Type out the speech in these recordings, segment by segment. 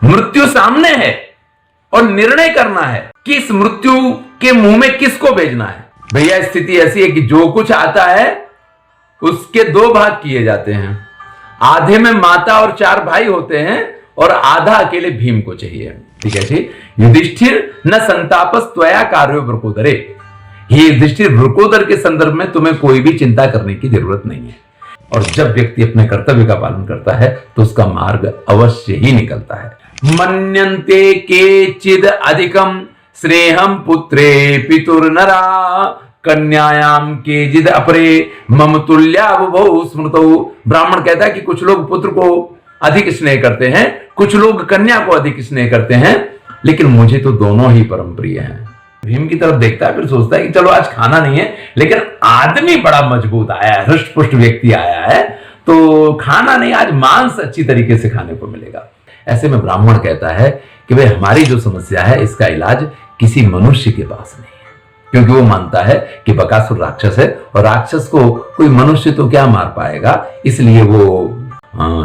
मृत्यु सामने है और निर्णय करना है कि इस मृत्यु के मुंह में किसको भेजना है। भैया स्थिति ऐसी है कि जो कुछ आता है उसके दो भाग किए जाते हैं। आधे में माता और 4 भाई होते हैं और आधा अकेले भीम को चाहिए। ठीक है जी। युधिष्ठिर न संतापस त्वया कार्यो वृकोदरे। ये युधिष्ठिर वृकोदर के संदर्भ में तुम्हें कोई भी चिंता करने की जरूरत नहीं है। और जब व्यक्ति अपने कर्तव्य का पालन करता है तो उसका मार्ग अवश्य ही निकलता है। मन्यन्ते केचिद अधिकम स्नेहम पुत्रे पितुर्नरा कन्यायाम केचिद अपरे मम तुल्यावभौ स्मृतौ। ब्राह्मण कहता है कि कुछ लोग पुत्र को अधिक स्नेह करते हैं, कुछ लोग कन्या को अधिक स्नेह करते हैं, लेकिन मुझे तो दोनों ही परम प्रिय हैं। भीम की तरफ देखता है, फिर सोचता है कि चलो आज खाना नहीं है, लेकिन आदमी बड़ा मजबूत आया है, हृष्ट पुष्ट व्यक्ति आया है, तो खाना नहीं, आज मांस अच्छी तरीके से खाने को मिलेगा। ऐसे में ब्राह्मण कहता है कि भाई हमारी जो समस्या है इसका इलाज किसी मनुष्य के पास नहीं है, क्योंकि वो मानता है कि बकासुर राक्षस है और राक्षस को कोई मनुष्य तो क्या मार पाएगा। इसलिए वो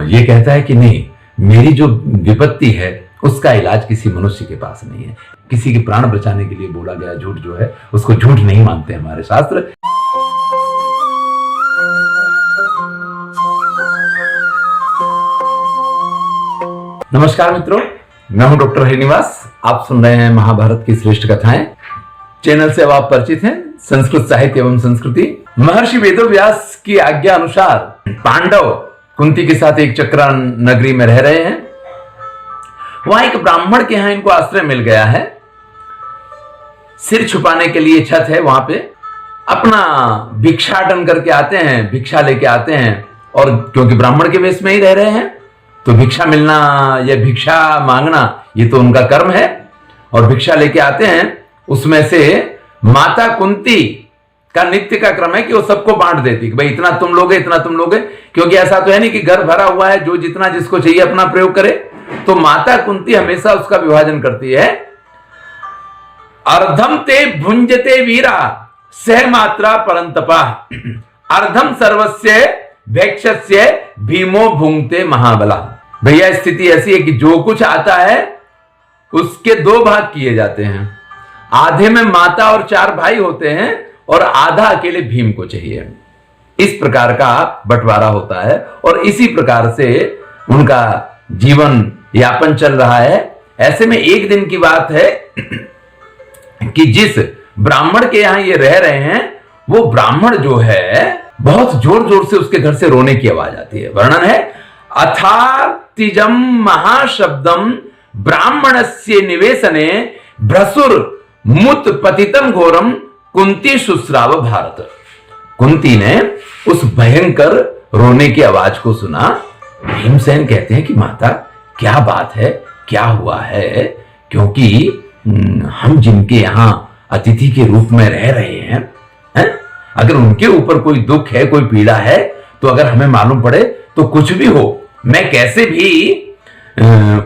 ये कहता है कि नहीं, मेरी जो विपत्ति है उसका इलाज किसी मनुष्य के पास नहीं है। किसी के प्राण बचाने के लिए बोला गया झूठ जो है उसको झूठ नहीं मानते हमारे शास्त्र। नमस्कार मित्रों, मैं हूं डॉक्टर हरिनिवास। आप सुन रहे हैं महाभारत की श्रेष्ठ कथाएं। चैनल से अब आप परिचित हैं संस्कृत साहित्य एवं संस्कृति। महर्षि वेदव्यास की आज्ञा अनुसार पांडव कुंती के साथ एक चक्रा नगरी में रह रहे हैं। वहां एक ब्राह्मण के यहां इनको आश्रय मिल गया है। सिर छुपाने के लिए छत है, वहां पे अपना भिक्षाटन करके आते हैं, भिक्षा लेके आते हैं। और क्योंकि ब्राह्मण के वेश में ही रह रहे हैं तो भिक्षा मिलना या भिक्षा मांगना ये तो उनका कर्म है। और भिक्षा लेके आते हैं, उसमें से माता कुंती का नित्य का क्रम है कि वो सबको बांट देती कि भाई इतना तुम लोगे, इतना तुम लोगे, क्योंकि ऐसा तो है नहीं कि घर भरा हुआ है, जो जितना जिसको चाहिए अपना प्रयोग करे। तो माता कुंती हमेशा उसका विभाजन करती है। अर्धम ते भुंजते वीरा सह मात्रा परंतपा अर्धम सर्वस्य भैक्षस्य भीमो भुंगते महाबला। भैया स्थिति ऐसी है कि जो कुछ आता है उसके दो भाग किए जाते हैं। आधे में माता और 4 भाई होते हैं और आधा अकेले भीम को चाहिए। इस प्रकार का बंटवारा होता है और इसी प्रकार से उनका जीवन यापन चल रहा है। ऐसे में एक दिन की बात है कि जिस ब्राह्मण के यहां ये रह रहे हैं वो ब्राह्मण जो है बहुत जोर जोर से उसके घर से रोने की आवाज आती है। वर्णन है, अथार्तिजम महाशब्दम ब्राह्मणस्य निवेशने भ्रसुर मुत पतितम घोरम कुंती शुश्राव भारत। कुंती ने उस भयंकर रोने की आवाज को सुना। भीमसेन कहते हैं कि माता क्या बात है, क्या हुआ है, क्योंकि हम जिनके यहां अतिथि के रूप में रह रहे हैं, अगर उनके ऊपर कोई दुख है, कोई पीड़ा है, तो अगर हमें मालूम पड़े तो कुछ भी हो, मैं कैसे भी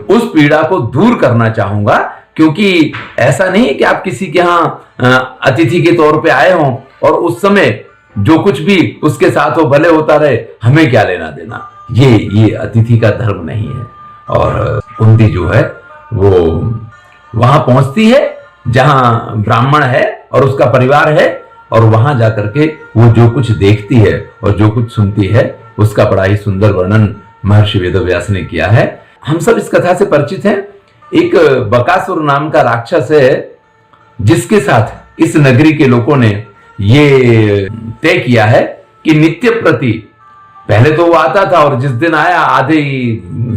उस पीड़ा को दूर करना चाहूंगा। क्योंकि ऐसा नहीं है कि आप किसी के यहां अतिथि के तौर पे आए हों और उस समय जो कुछ भी उसके साथ हो भले होता रहे, हमें क्या लेना देना। ये अतिथि का धर्म नहीं है। और कुंती जो है वो वहां पहुंचती है जहां ब्राह्मण है और उसका परिवार है, और वहां जाकर के वो जो कुछ देखती है और जो कुछ सुनती है उसका बड़ा ही सुंदर वर्णन महर्षि वेदव्यास ने किया है। हम सब इस कथा से परिचित हैं। एक बकासुर नाम का राक्षस है जिसके साथ इस नगरी के लोगों ने ये तय किया है कि नित्य प्रति, पहले तो वो आता था और जिस दिन आया आधे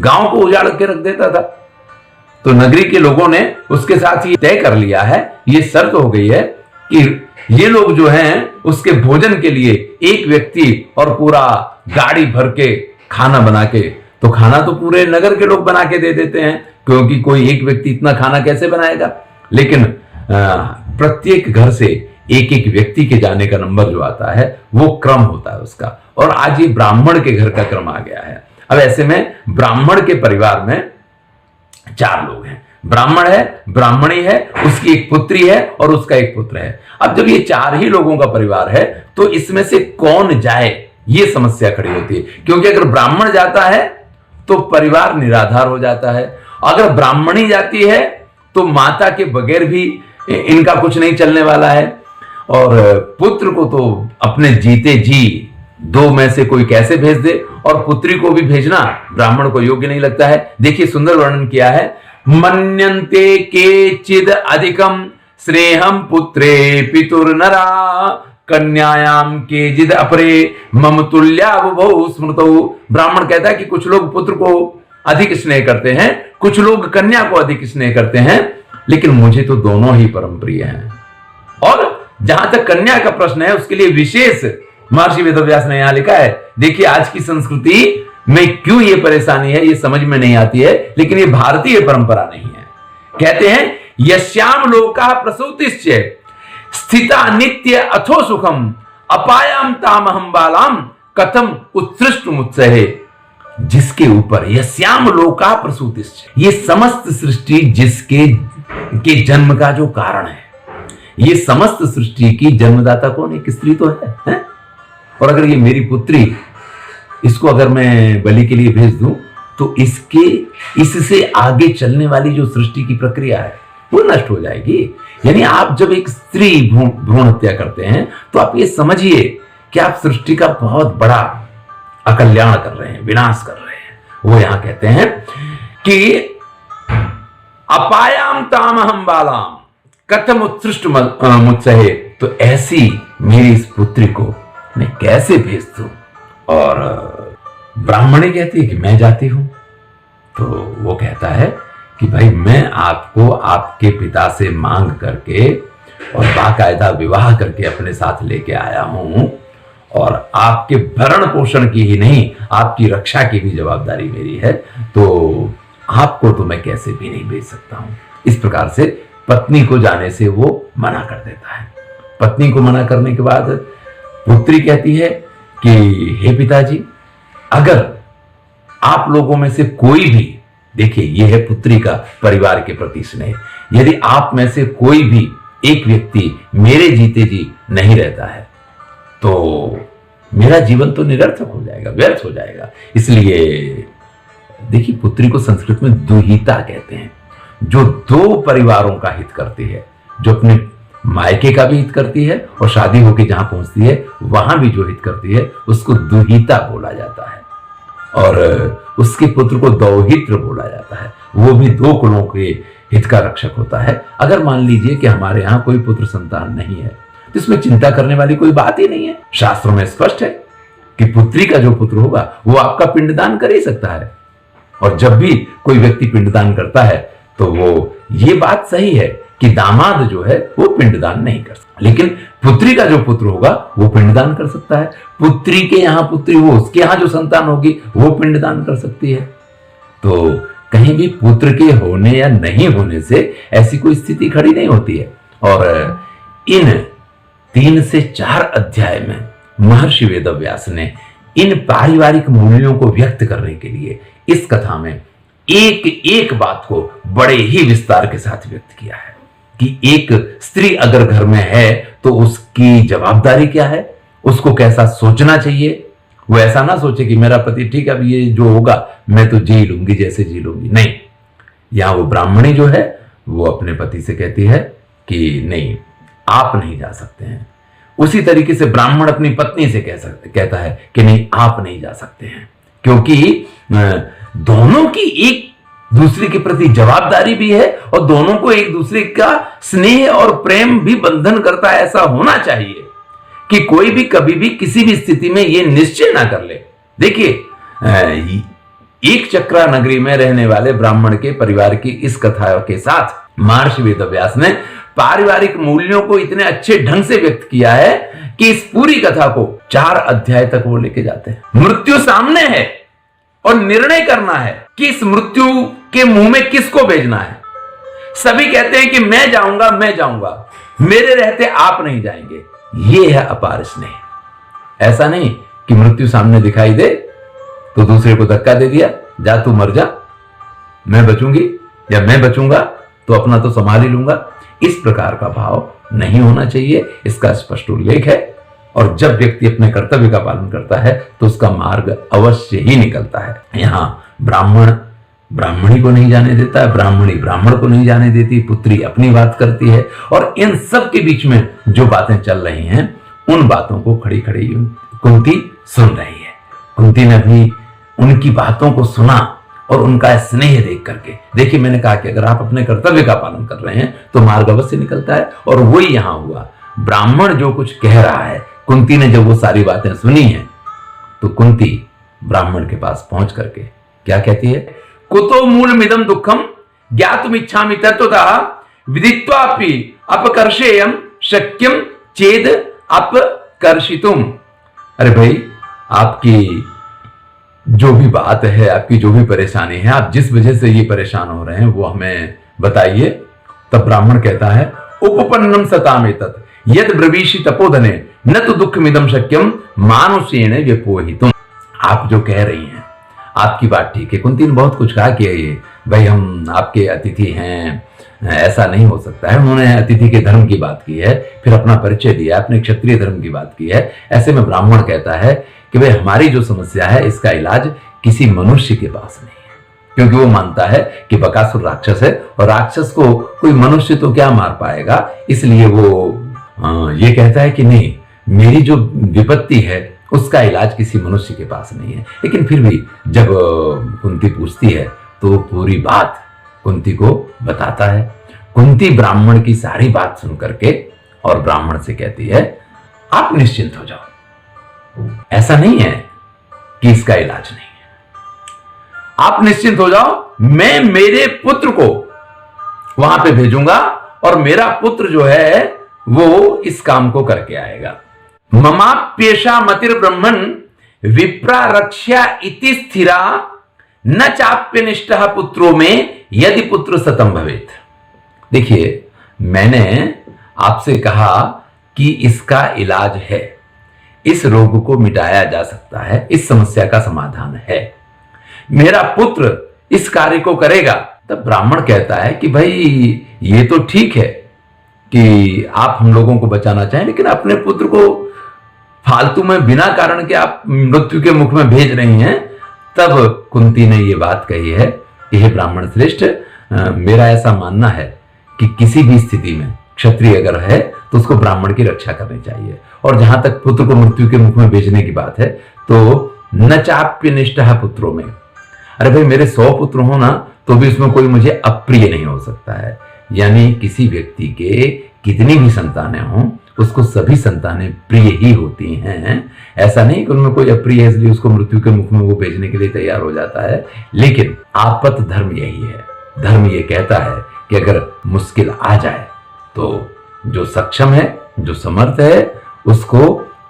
गांव को उजाड़ के रख देता था। तो नगरी के लोगों ने उसके साथ ये तय कर लिया है, ये शर्त हो गई है कि ये लोग जो हैं उसके भोजन के लिए एक व्यक्ति और पूरा गाड़ी भर के खाना बना के, तो खाना तो पूरे नगर के लोग बना के दे देते हैं, क्योंकि कोई एक व्यक्ति इतना खाना कैसे बनाएगा। लेकिन प्रत्येक घर से एक एक व्यक्ति के जाने का नंबर जो आता है वो क्रम होता है उसका। और आज ये ब्राह्मण के घर का क्रम आ गया है। अब ऐसे में ब्राह्मण के परिवार में 4 लोग हैं। ब्राह्मण है, ब्राह्मणी है, उसकी एक पुत्री है और उसका एक पुत्र है। अब जब ये 4 ही लोगों का परिवार है तो इसमें से कौन जाए, ये समस्या खड़ी होती है। क्योंकि अगर ब्राह्मण जाता है तो परिवार निराधार हो जाता है अगर ब्राह्मणी जाती है तो माता के बगैर भी इनका कुछ नहीं चलने वाला है, और पुत्र को तो अपने जीते जी दो में से कोई कैसे भेज दे, और पुत्री को भी भेजना ब्राह्मण को योग्य नहीं लगता है। देखिए सुंदर वर्णन किया है, मन्यन्ते केचिद अधिकम स्नेहम पुत्रे पितुर्नरा कन्यायाम केचिद अपरे मम तुल्यावुभौ स्मृतौ। ब्राह्मण कहता है कि कुछ लोग पुत्र को अधिक स्नेह करते हैं, कुछ लोग कन्या को अधिक स्नेह करते हैं, लेकिन मुझे तो दोनों ही परम प्रिय हैं। और जहां तक कन्या का प्रश्न है उसके लिए विशेष महर्षि वेदव्यास ने यहां लिखा है। देखिए आज की संस्कृति में क्यों ये परेशानी है ये समझ में नहीं आती है, लेकिन ये भारतीय परंपरा नहीं है। कहते हैं यश्याम लोका प्रसूतिश्च स्थिता नित्य अथो सुखम अपायाम तामहम बालाम कथम उत्सृष्ट मुत्सहे। जिसके ऊपर यश्याम लोका प्रसूतिश्च, ये समस्त सृष्टि जिसके के जन्म का जो कारण है, ये समस्त सृष्टि की जन्मदाता कौन? एक स्त्री तो है? और अगर ये मेरी पुत्री, इसको अगर मैं बलि के लिए भेज दूं तो इससे आगे चलने वाली जो सृष्टि की प्रक्रिया है वो नष्ट हो जाएगी। यानी आप जब एक स्त्री भ्रूण हत्या करते हैं तो आप ये समझिए कि आप सृष्टि का बहुत बड़ा अकल्याण कर रहे हैं, विनाश कर रहे हैं। वो यहां कहते हैं कि अपायाम तामहम बालाम कथम उत्सृष्ट मुत्सहे। तो ऐसी मेरी इस पुत्री को मैं कैसे भेज दूं? और ब्राह्मणी कहती है कि मैं जाती हूं। तो वो कहता है कि भाई मैं आपको आपके पिता से मांग करके और बाकायदा विवाह करके अपने साथ लेके आया हूं, और आपके भरण पोषण की ही नहीं आपकी रक्षा की भी जवाबदारी मेरी है, तो आपको तो मैं कैसे भी नहीं भेज सकता हूं। इस प्रकार से पत्नी को जाने से वो मना कर देता है। पत्नी को मना करने के बाद पुत्री कहती है कि हे पिताजी, अगर आप लोगों में से कोई भी, देखिए यह है पुत्री का परिवार के प्रति स्नेह, यदि आप में से कोई भी एक व्यक्ति मेरे जीते जी नहीं रहता है तो मेरा जीवन तो निरर्थक हो जाएगा, व्यर्थ हो जाएगा। इसलिए देखिए पुत्री को संस्कृत में दुहिता कहते हैं, जो दो परिवारों का हित करती है, जो अपने मायके का भी हित करती है और शादी होकर जहां पहुंचती है वहां भी जो हित करती है उसको दुहिता बोला जाता है। और उसके पुत्र को दौहित्र बोला जाता है, वो भी दो कुलों के हित का रक्षक होता है। अगर मान लीजिए कि हमारे यहाँ कोई पुत्र संतान नहीं है तो इसमें चिंता करने वाली कोई बात ही नहीं है। शास्त्रों में स्पष्ट है कि पुत्री का जो पुत्र होगा वो आपका पिंडदान कर ही सकता है, और जब भी कोई व्यक्ति पिंडदान करता है तो वो ये बात सही है कि दामाद जो है वो पिंडदान नहीं कर सकता, लेकिन पुत्री का जो पुत्र होगा वो पिंडदान कर सकता है। पुत्री के यहाँ पुत्री हो, उसके यहाँ जो संतान होगी वो पिंडदान कर सकती है। तो कहीं भी पुत्र के होने या नहीं होने से ऐसी कोई स्थिति खड़ी नहीं होती है। और इन 3 से 4 अध्याय में महर्षि वेदव्यास ने इन पारिवारिक मूल्यों को व्यक्त करने के लिए इस कथा में एक एक बात को बड़े ही विस्तार के साथ व्यक्त किया है कि एक स्त्री अगर घर में है तो उसकी जवाबदारी क्या है, उसको कैसा सोचना चाहिए। वो ऐसा ना सोचे कि मेरा पति ठीक है, अब ये जो होगा मैं तो जी लूंगी जैसे जी लूंगी, नहीं। यहां वो ब्राह्मणी जो है वो अपने पति से कहती है कि नहीं, आप नहीं जा सकते हैं। उसी तरीके से ब्राह्मण अपनी पत्नी से कहता है कि नहीं, आप नहीं जा सकते हैं, क्योंकि दोनों की एक दूसरे के प्रति जवाबदारी भी है और दोनों को एक दूसरे का स्नेह और प्रेम भी बंधन करता है। ऐसा होना चाहिए कि कोई भी कभी भी किसी भी स्थिति में यह निश्चय ना कर ले। देखिए एक चक्रा नगरी में रहने वाले ब्राह्मण के परिवार की इस कथा के साथ महर्षि वेदव्यास ने पारिवारिक मूल्यों को इतने अच्छे ढंग से व्यक्त किया है कि इस पूरी कथा को 4 अध्याय तक वो लेके जाते हैं। मृत्यु सामने है और निर्णय करना है कि इस मृत्यु के मुंह में किसको भेजना है। सभी कहते हैं कि मैं जाऊंगा, मैं जाऊंगा, मेरे रहते आप नहीं जाएंगे। यह है अपार स्नेह। ऐसा नहीं कि मृत्यु सामने दिखाई दे तो दूसरे को धक्का दे दिया, जा तू मर जा, मैं बचूंगी या मैं बचूंगा तो अपना तो संभाल ही लूंगा। इस प्रकार का भाव नहीं होना चाहिए, इसका स्पष्ट उल्लेख है। और जब व्यक्ति अपने कर्तव्य का पालन करता है तो उसका मार्ग अवश्य ही निकलता है। यहां ब्राह्मण ब्राह्मणी को नहीं जाने देता है, ब्राह्मणी ब्राह्मण को नहीं जाने देती, पुत्री अपनी बात करती है, और इन सब के बीच में जो बातें चल रही हैं उन बातों को खड़ी खड़ी कुंती सुन रही है। कुंती ने भी उनकी बातों को सुना और उनका स्नेह देख करके, देखिए मैंने कहा कि अगर आप अपने कर्तव्य का पालन कर रहे हैं तो मार्ग अवश्य निकलता है, और वही यहां हुआ। ब्राह्मण जो कुछ कह रहा है, कुंती ने जब वो सारी बातें सुनी हैं तो कुंती ब्राह्मण के पास पहुंच करके क्या कहती है, कुतो मूलमिदं दुःखम ज्ञातुमिच्छामि तत्त्वतः विदित्वापि अपकर्षेयं शक्यं चेद अपकर्षितुम। अरे भाई, आपकी जो भी बात है, आपकी जो भी परेशानी है, आप जिस वजह से ये परेशान हो रहे हैं वो हमें बताइए। तब ब्राह्मण कहता है, उपपन्नम सतामेतत् यद ब्रवीषि तपोधने न तो दुःखमिदं शक्यम मानुषेण व्यपोहितुम। आप जो कह रही हैं आपकी बात ठीक है। कुंती ने बहुत कुछ कहा कि ये भाई हम आपके अतिथि हैं, ऐसा नहीं हो सकता है। उन्होंने अतिथि के धर्म की बात की है, फिर अपना परिचय दिया, अपने क्षत्रिय धर्म की बात की है। ऐसे में ब्राह्मण कहता है कि भाई हमारी जो समस्या है इसका इलाज किसी मनुष्य के पास नहीं है, क्योंकि वो मानता है कि बकासुर राक्षस है और राक्षस को कोई मनुष्य तो क्या मार पाएगा। इसलिए वो ये कहता है कि नहीं, मेरी जो विपत्ति है उसका इलाज किसी मनुष्य के पास नहीं है। लेकिन फिर भी जब कुंती पूछती है तो पूरी बात कुंती को बताता है। कुंती ब्राह्मण की सारी बात सुन करके और ब्राह्मण से कहती है, आप निश्चिंत हो जाओ, ऐसा नहीं है कि इसका इलाज नहीं है। आप निश्चिंत हो जाओ, मैं मेरे पुत्र को वहां पे भेजूंगा और मेरा पुत्र जो है वो इस काम को करके आएगा। ममाप्येषा मतिर ब्रह्मण विप्रारक्ष्या इति स्थिरा न चाप्यनिष्ठः पुत्रो में यदि पुत्र सतम भवेत। देखिए, मैंने आपसे कहा कि इसका इलाज है, इस रोग को मिटाया जा सकता है, इस समस्या का समाधान है, मेरा पुत्र इस कार्य को करेगा। तब ब्राह्मण कहता है कि भाई ये तो ठीक है कि आप हम लोगों को बचाना चाहें, लेकिन अपने पुत्र को फालतू में बिना कारण के आप मृत्यु के मुख में भेज रही हैं। तब कुंती ने ये बात कही है कि हे ब्राह्मण श्रेष्ठ, मेरा ऐसा मानना है कि किसी भी स्थिति में क्षत्रिय अगर है तो उसको ब्राह्मण की रक्षा करनी चाहिए। और जहां तक पुत्र को मृत्यु के मुख में भेजने की बात है तो न चाप्यनिष्ठः पुत्रों में, अरे भाई मेरे 100 पुत्र हो ना तो भी उसमें कोई मुझे अप्रिय नहीं हो सकता है। यानी किसी व्यक्ति के कितनी भी संतानें हों उसको सभी संतानें प्रिय ही होती हैं। ऐसा नहीं कि उनमें कोई अप्रिय है इसलिए उसको मृत्यु के मुख में वो भेजने के लिए तैयार हो जाता है। लेकिन आपत धर्म यही है, धर्म ये कहता है कि अगर मुश्किल आ जाए तो जो सक्षम है, जो समर्थ है, उसको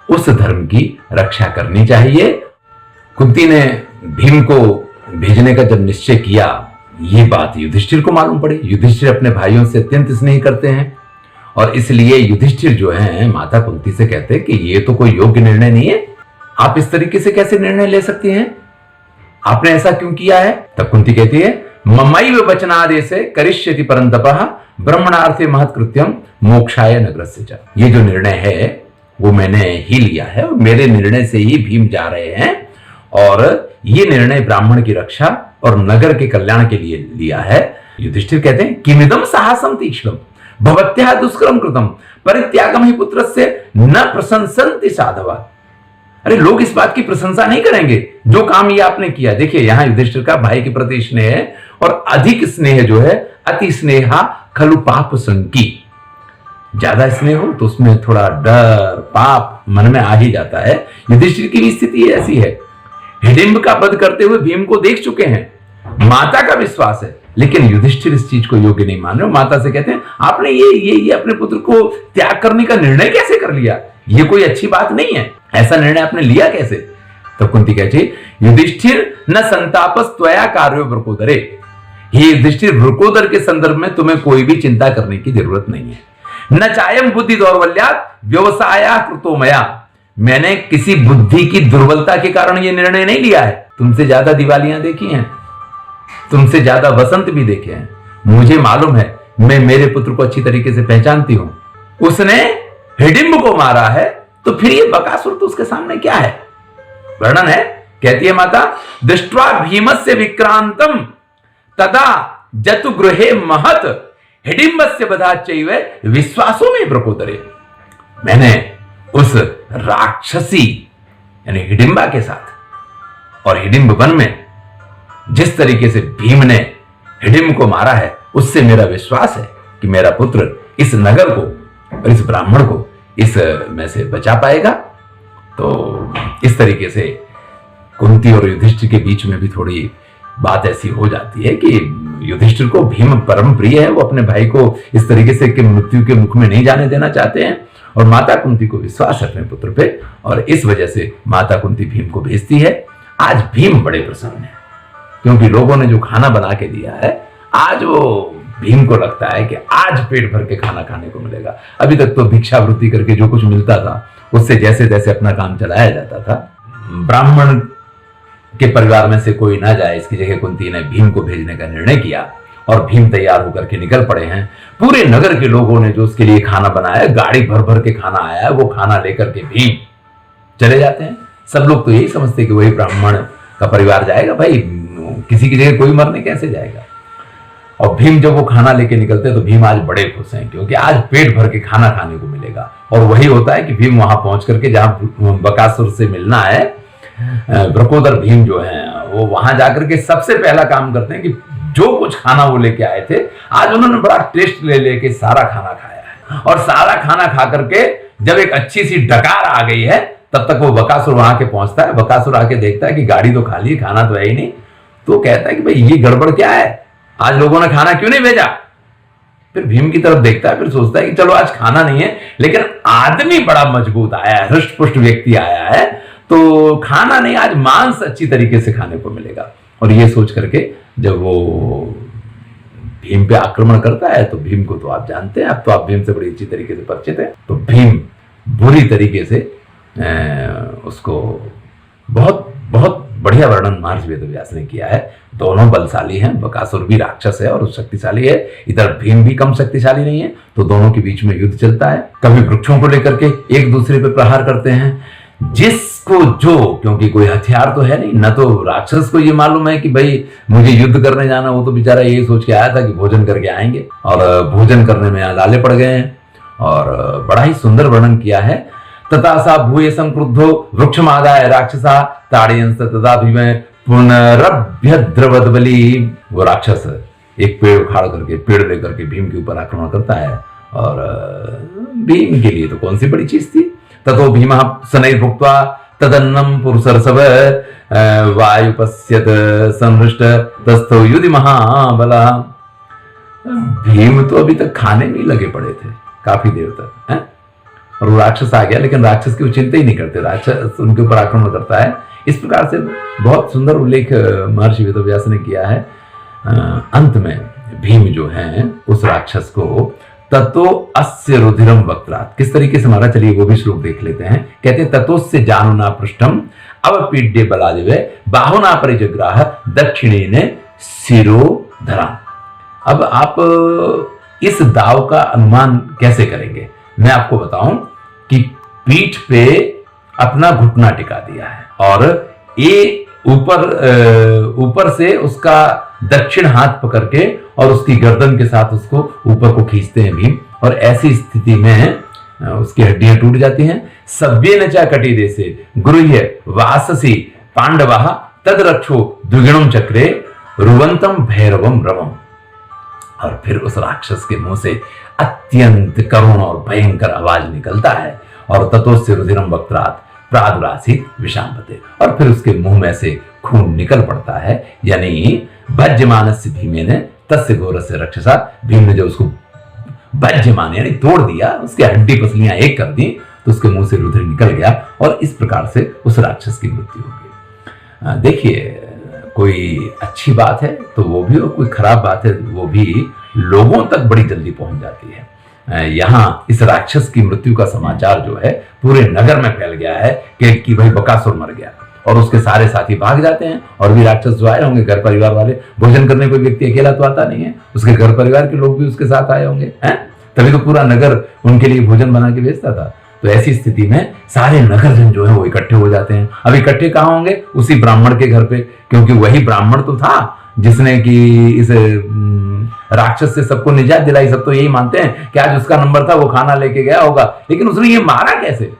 उस धर्म की रक्षा करनी चाहिए। कुंती ने भीम को भेजने का जब निश्चय किया, ये बात युधिष्ठिर को मालूम पड़ी। युधिष्ठिर अपने भाइयों से अत्यंत स्नेह करते हैं और इसलिए युधिष्ठिर जो है माता कुंती से कहते हैं कि ये तो कोई योग्य निर्णय नहीं है, आप इस तरीके से कैसे निर्णय ले सकती हैं, आपने ऐसा क्यों किया है। तब कुंती कहती है, ममैव वचनादेशे करिष्यति परन्तपः ब्रह्मणार्थे महत्कृत्यम मोक्षाय नगरस्य च। ये जो निर्णय है वो मैंने ही लिया है और मेरे निर्णय से ही भीम जा रहे हैं और ये निर्णय ब्राह्मण की रक्षा और नगर के कल्याण के लिए लिया है। युधिष्ठिर कहते हैं, किमिदम साहसम तीक्ष्णम भवत्याः दुष्करम कृतम परित्यागम ही पुत्रस्य न प्रशंसन्ति साधवा। अरे लोग इस बात की प्रशंसा नहीं करेंगे जो काम ये आपने किया। देखिए यहां युधिष्ठिर का भाई के प्रति स्नेह है और अधिक स्नेह जो है अति स्नेहा खलु पाप संकी। ज्यादा स्नेह हो तो उसमें थोड़ा डर पाप मन में आ ही जाता है। युधिष्ठिर की भी स्थिति ऐसी है। हिडिंब का वध करते हुए भीम को देख चुके हैं, माता का विश्वास है, लेकिन युधिष्ठिर इस चीज को योग्य नहीं मान रहे। माता से कहते हैं, आपने ये अपने पुत्र को त्याग करने का निर्णय कैसे कर लिया, ये कोई अच्छी बात नहीं है, ऐसा निर्णय आपने लिया कैसे। तो कुंती कहती, युधिष्ठिर न संतापस त्वया कार्यो वृकोदरे। हे युधिष्ठिर, वृकोदर के संदर्भ में तुम्हें कोई भी चिंता करने की जरूरत नहीं है। न चायम बुद्धि दौर्बल्यात व्यवसाया कृतो मया। मैंने किसी बुद्धि की दुर्बलता के कारण यह निर्णय नहीं लिया है। तुमसे ज्यादा दिवालियां देखी हैं, तुमसे ज्यादा वसंत भी देखे हैं, मुझे मालूम है, मैं मेरे पुत्र को अच्छी तरीके से पहचानती हूं। उसने हिडिंब को मारा है तो फिर ये बकासुर तो उसके सामने क्या है। वर्णन है, कहती है माता, दृष्ट्वा भीमस्य विक्रांतम तदा जतु गृहे महत हिडिंबस्य बधाचैव विश्वासों में प्रकोदरे। मैंने उस राक्षसी यानी हिडिंबा के साथ और हिडिंब वन में जिस तरीके से भीम ने हिडिंब को मारा है, उससे मेरा विश्वास है कि मेरा पुत्र इस नगर को और इस ब्राह्मण को इस में से बचा पाएगा। तो इस तरीके से कुंती और युधिष्ठिर के बीच में भी थोड़ी बात ऐसी हो जाती है कि युधिष्ठिर को भीम परम प्रिय है, वो अपने भाई को इस तरीके से कि मृत्यु के मुख में नहीं जाने देना चाहते हैं, और माता कुंती को विश्वास है अपने पुत्र पे, और इस वजह से माता कुंती भीम को भेजती है। आज भीम बड़े प्रसन्न हैं क्योंकि लोगों ने जो खाना बना के दिया है, आज वो भीम को लगता है कि आज पेट भर के खाना खाने को मिलेगा। अभी तक तो भिक्षावृत्ति करके जो कुछ मिलता था उससे जैसे तैसे अपना काम चलाया जाता था। ब्राह्मण के परिवार में से कोई ना जाए, इसकी जगह कुंती ने भीम को भेजने का निर्णय किया और भीम तैयार होकर के निकल पड़े हैं। पूरे नगर के लोगों ने जो उसके लिए खाना बनाया, गाड़ी भर भर के खाना आया है, वो खाना लेकर के भीम चले जाते हैं। सब लोग तो यही समझते हैं कि वही ब्राह्मण का परिवार जाएगा, भाई किसी की जगह कोई मरने कैसे जाएगा। और भीम जब वो खाना लेके निकलते हैं तो भीम आज बड़े खुश हैं क्योंकि आज पेट भर के खाना खाने को मिलेगा। और वही होता है कि भीम वहां पहुंच करके जहां बकासुर से मिलना है, वृकोदर भीम जो है वो वहां जाकर के सबसे पहला काम करते हैं कि जो कुछ खाना वो लेके आए थे, आज उन्होंने बड़ा टेस्ट ले लेके सारा खाना खाया है। और सारा खाना खा करके जब एक अच्छी सी डकार आ गई है, तब तक वो बकासुर वहां के पहुंचता है। बकासुर आके देखता है कि गाड़ी तो खाली है, खाना तो है ही नहीं। तो कहता है कि भाई ये गड़बड़ क्या है, आज लोगों ने खाना क्यों नहीं भेजा। फिर भीम की तरफ देखता है, फिर सोचता है कि चलो आज खाना नहीं है, लेकिन आदमी बड़ा मजबूत आया है, हृष्ट पुष्ट व्यक्ति आया है, तो खाना नहीं, आज मांस अच्छी तरीके से खाने को मिलेगा। और ये सोच करके जब वो भीम पे आक्रमण करता है, तो भीम को तो आप जानते हैं, अब तो आप भीम से बड़ी अच्छी तरीके से परिचित हैं। तो भीम बुरी तरीके से उसको बहुत बहुत बढ़िया वर्णन महर्षि वेदव्यास ने किया है। दोनों बलशाली हैं, बकासुर भी राक्षस है और शक्तिशाली है, इधर भीम भी कम शक्तिशाली नहीं है। तो दोनों के बीच में युद्ध चलता है। कभी वृक्षों को लेकर के एक दूसरे पे प्रहार करते हैं, जिसको जो, क्योंकि कोई हथियार तो है नहीं, न तो राक्षस को ये मालूम है कि भाई मुझे युद्ध करने जाना, वो तो बेचारा यही सोच के आया था कि भोजन करके आएंगे, और भोजन करने में लाले पड़ गए हैं। और बड़ा ही सुंदर वर्णन किया है। तथा सा भूय संक्रुद्धो वृक्षमादाय राक्षसा ताड़यंस तथा भीमे पुनरभ्यद्रवद्बली। वो राक्षस एक पेड़ उखाड़ करके, पेड़ लेकर के भीम के ऊपर आक्रमण करता है। और भीम के लिए तो कौन सी बड़ी चीज थी। ततो भीमः शनैः भुक्त्वा तदन्नं पुरुषर्षभ वायुपश्यत संहृष्ट तस्थो युधि महाबला। भीम तो अभी तक खाने में ही लगे पड़े थे काफी देर तक, है? और वो राक्षस आ गया, लेकिन राक्षस की वो चिंता ही नहीं करते, राक्षस उनके ऊपर आक्रमण करता है। इस प्रकार से बहुत सुंदर उल्लेख महर्षि वेदव्यास ने किया है। अंत में भीम जो है उस राक्षस को ततो अस्य रुधिरम वक्त्रात् किस तरीके से मारा, चलिए वो भी श्लोक देख लेते हैं। कहते ततोस्य जानुना पृष्ठम अवपीड्य बलादिवे बाहुना परिजग्राह दक्षिणेन शिरोधरा। अब आप इस दाव का अनुमान कैसे करेंगे, मैं आपको बताऊं कि पीठ पे अपना घुटना टिका दिया है और ये ऊपर से उसका दक्षिण हाथ पकड़ के और उसकी गर्दन के साथ उसको ऊपर को खींचते हैं भीम। और ऐसी स्थिति में उसकी हड्डियां टूट जाती हैं। सव्येन च कटी देशे गृह्य वाससी पांडवः तद रक्षो द्विगुणम चक्रे रुवंतम भैरवम रवम। और फिर उस राक्षस के मुंह से अत्यंत करुण और भयंकर आवाज निकलता है, और ततोस्य रुधिरम वक्त्रात् प्रादुरासीत् विषाम्पते। और फिर उसके मुंह में से खून निकल पड़ता है, यानी भज्यमानस्य भीमेन तस्य घोरस्य रक्षसा। भीम ने जो उसको भज्यमान यानी तोड़ दिया, उसकी हड्डी पसलियां एक कर दी, तो उसके मुंह से रुधिर निकल गया और इस प्रकार से उस राक्षस की मृत्यु हो गई। देखिए, कोई अच्छी बात है तो वो भी, और कोई खराब बात है वो भी लोगों तक बड़ी जल्दी पहुंच जाती है। यहां इस राक्षस की मृत्यु का समाचार जो है पूरे नगर में फैल गया है कि भाई बकासुर मर गया, और उसके सारे साथी भाग जाते हैं। और भी राक्षस जो आए होंगे, घर परिवार वाले, भोजन करने कोई व्यक्ति अकेला तो आता नहीं है, उसके घर परिवार के लोग भी उसके साथ आए होंगे, हैं? तभी तो पूरा नगर उनके लिए भोजन बना के भेजता था। तो ऐसी स्थिति में सारे नगरजन जो है वो इकट्ठे हो जाते हैं। अब इकट्ठे कहाँ होंगे? उसी ब्राह्मण के घर पे, क्योंकि वही ब्राह्मण तो था जिसने कि इस राक्षस से सबको निजात दिलाई। सब तो यही मानते हैं कि आज उसका नंबर था, वो खाना लेके गया होगा, लेकिन उसने ये मारा कैसे?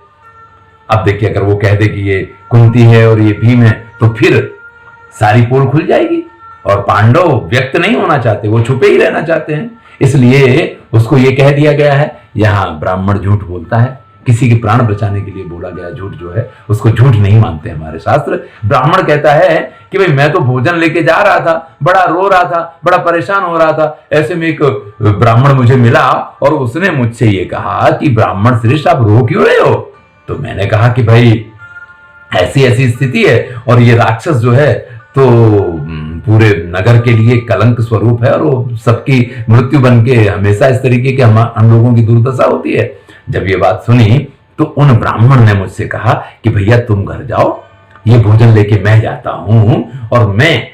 अब देखिए, अगर वो कह दे कि ये कुंती है और ये भीम है, तो फिर सारी पोल खुल जाएगी। और पांडव व्यक्त नहीं होना चाहते, वो छुपे ही रहना चाहते हैं, इसलिए उसको ये कह दिया गया है। यहां ब्राह्मण झूठ बोलता है, किसी के प्राण बचाने के लिए बोला गया झूठ जो है उसको झूठ नहीं मानते हमारे शास्त्र। ब्राह्मण कहता है कि भाई मैं तो भोजन लेके जा रहा था, बड़ा रो रहा था, बड़ा परेशान हो रहा था, ऐसे में एक ब्राह्मण मुझे मिला और उसने मुझसे ये कहा कि ब्राह्मण श्रेष्ठ आप रो क्यों रहे हो? तो मैंने कहा कि भाई ऐसी ऐसी स्थिति है और ये राक्षस जो है तो पूरे नगर के लिए कलंक स्वरूप है और वो सबकी मृत्यु बन के हमेशा इस तरीके के हम लोगों की दुर्दशा होती है। जब ये बात सुनी तो उन ब्राह्मण ने मुझसे कहा कि भैया तुम घर जाओ, ये भोजन लेके मैं जाता हूं और मैं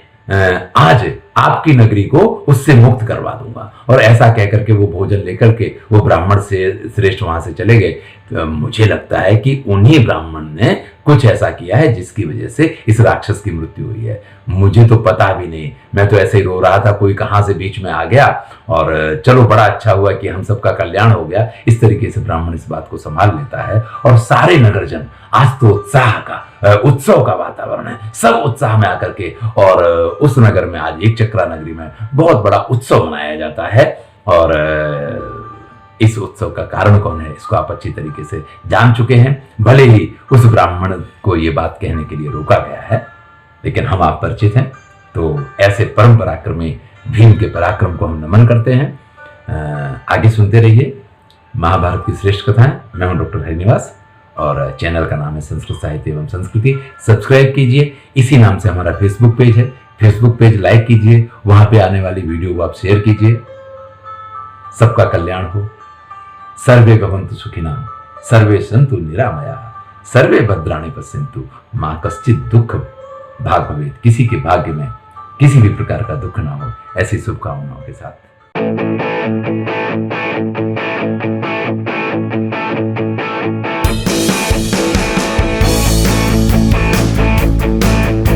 आज आपकी नगरी को उससे मुक्त करवा दूंगा। और ऐसा कहकर के वो भोजन लेकर के वो ब्राह्मण से श्रेष्ठ वहां से चले गए। मुझे लगता है कि उन्हीं ब्राह्मण ने कुछ ऐसा किया है जिसकी वजह से इस राक्षस की मृत्यु हुई है। मुझे तो पता भी नहीं, मैं तो ऐसे ही रो रहा था, कोई कहां से बीच में आ गया और चलो बड़ा अच्छा हुआ कि हम सबका कल्याण हो गया। इस तरीके से ब्राह्मण इस बात को संभाल लेता है और सारे नगरजन आज तो उत्साह का उत्सव का वातावरण है, सब उत्साह में आकर के और उस नगर में आज एक चक्रा नगरी में बहुत बड़ा उत्सव मनाया जाता है। और इस उत्सव का कारण कौन है इसको आप अच्छी तरीके से जान चुके हैं। भले ही उस ब्राह्मण को यह बात कहने के लिए रोका गया है, लेकिन हम आप परिचित हैं, तो ऐसे परम पराक्रमी भीम के पराक्रम को हम नमन करते हैं। आगे सुनते रहिए महाभारत की श्रेष्ठ कथाएं। मैं हूं डॉक्टर हरिनिवास और चैनल का नाम है संस्कृत साहित्य एवं संस्कृति। सब्सक्राइब कीजिए, इसी नाम से हमारा फेसबुक पेज है, फेसबुक पेज लाइक कीजिए, वहां पे आने वाली वीडियो को आप शेयर कीजिए। सबका कल्याण हो। सर्वे भवन्तु सुखिनः, सर्वे सन्तु निरामयाः, सर्वे भद्राणि पश्यन्तु मां कश्चित् दुःख भाग भवेत्। किसी के भाग्य में किसी भी प्रकार का दुख ना हो, ऐसी शुभकामनाओं के साथ।